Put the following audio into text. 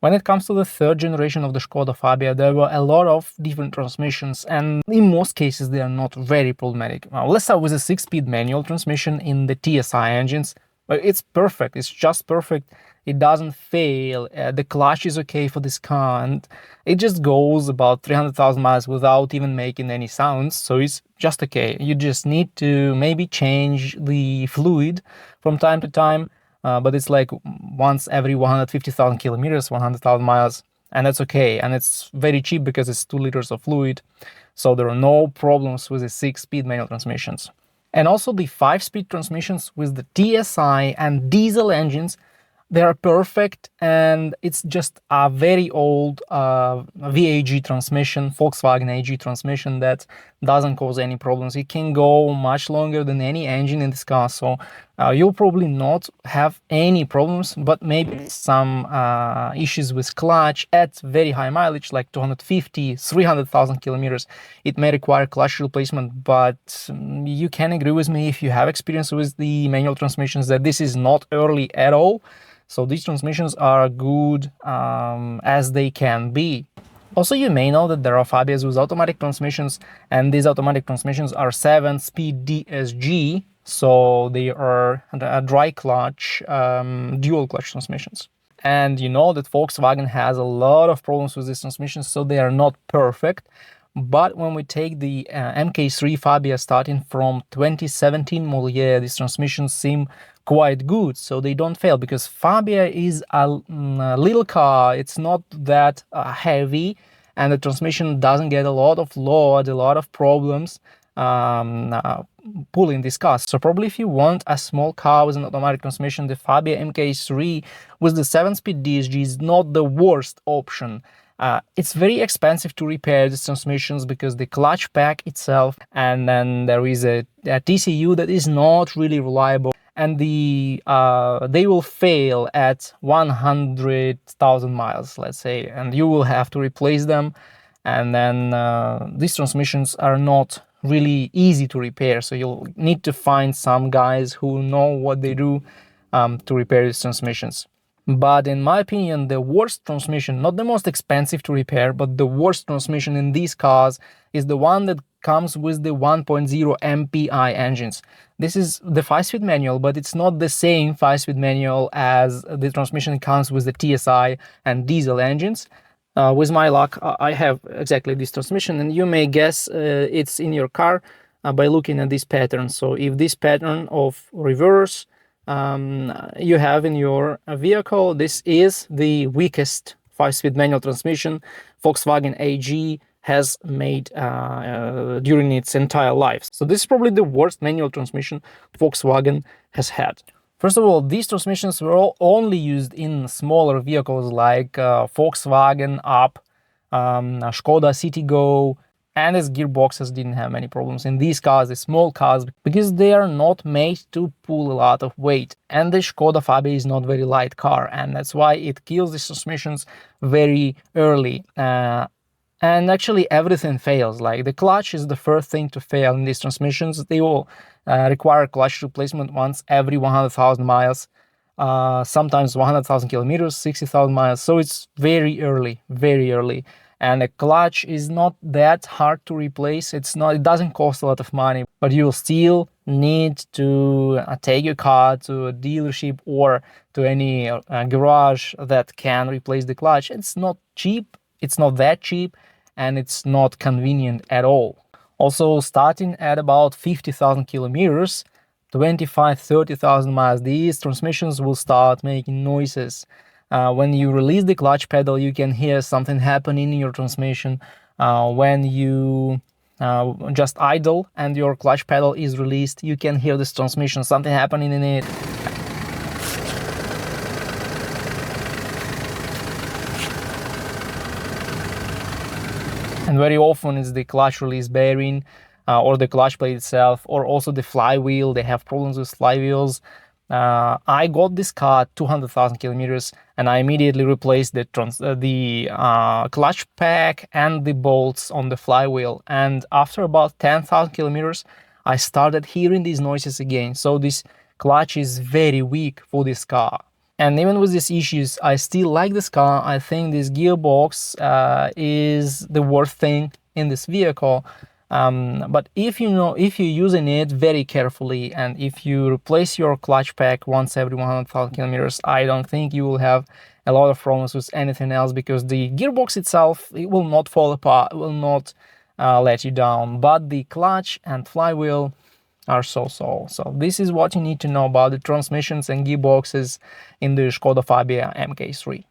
When it comes to the third generation of the Skoda Fabia, there were a lot of different transmissions, and in most cases they are not very problematic. Now, let's start with a 6-speed manual transmission in the TSI engines. It's perfect, it's just perfect. It doesn't fail, the clutch is okay for this car, and it just goes about 300,000 miles without even making any sounds, so it's just okay. You just need to maybe change the fluid from time to time, but it's like once every 150,000 kilometers, 100,000 miles, and that's okay. And it's very cheap because it's 2 liters of fluid, so there are no problems with the 6-speed manual transmissions. And also the 5-speed transmissions with the TSI and diesel engines, they are perfect, and it's just a very old VAG transmission, Volkswagen AG transmission, that doesn't cause any problems. It can go much longer than any engine in this car, so you'll probably not have any problems, but maybe some issues with clutch at very high mileage, like 250, 300,000 kilometers. It may require clutch replacement, but you can agree with me if you have experience with the manual transmissions that this is not early at all. So these transmissions are good as they can be. Also, you may know that there are Fabias with automatic transmissions, and these automatic transmissions are 7-speed DSG, so they are a dry clutch, dual clutch transmissions. And you know that Volkswagen has a lot of problems with these transmissions, so they are not perfect. But when we take the MK3 Fabia starting from 2017 model year, these transmissions seem quite good, so they don't fail, because Fabia is a little car. It's not that heavy, and the transmission doesn't get a lot of load, a lot of problems pulling this car. So probably if you want a small car with an automatic transmission, the Fabia MK3 with the 7-speed DSG is not the worst option. It's very expensive to repair these transmissions because the clutch pack itself, and then there is a TCU that is not really reliable, and they will fail at 100,000 miles, let's say, and you will have to replace them. And then these transmissions are not really easy to repair, so you'll need to find some guys who know what they do to repair these transmissions. But in my opinion, the worst transmission, not the most expensive to repair, but the worst transmission in these cars is the one that comes with the 1.0 MPI engines. This is the 5-speed manual, but it's not the same 5-speed manual as the transmission comes with the TSI and diesel engines. With my luck, I have exactly this transmission, and you may guess it's in your car by looking at this pattern. So if this pattern of reverse you have in your vehicle, this is the weakest 5-speed manual transmission Volkswagen AG has made during its entire life. So this is probably the worst manual transmission Volkswagen has had. First of all, these transmissions were all only used in smaller vehicles like Volkswagen Up, Skoda Citigo, and its gearboxes didn't have many problems in these cars, the small cars, because they are not made to pull a lot of weight. And the Skoda Fabia is not very light car, and that's why it kills the transmissions very early. And actually everything fails. Like the clutch is the first thing to fail in these transmissions. They will require clutch replacement once every 100,000 miles, sometimes 100,000 kilometers, 60,000 miles. So it's very early, very early. And the clutch is not that hard to replace. It doesn't cost a lot of money, but you'll still need to take your car to a dealership or to any garage that can replace the clutch. It's not cheap. It's not that cheap, and it's not convenient at all. Also, starting at about 50,000 kilometers, 25-30,000 miles, these transmissions will start making noises. When you release the clutch pedal, you can hear something happening in your transmission. When you just idle and your clutch pedal is released, you can hear this transmission, something happening in it. And very often it's the clutch release bearing or the clutch plate itself, or also the flywheel. They have problems with flywheels. I got this car at 200,000 kilometers, and I immediately replaced the clutch pack and the bolts on the flywheel. And after about 10,000 kilometers, I started hearing these noises again. So this clutch is very weak for this car. And even with these issues, I still like this car. I think this gearbox is the worst thing in this vehicle. But if if you're using it very carefully, and if you replace your clutch pack once every 100,000 kilometers, I don't think you will have a lot of problems with anything else, because the gearbox itself, it will not fall apart, will not let you down. But the clutch and flywheel are so-so. So this is what you need to know about the transmissions and gearboxes in the Skoda Fabia MK3.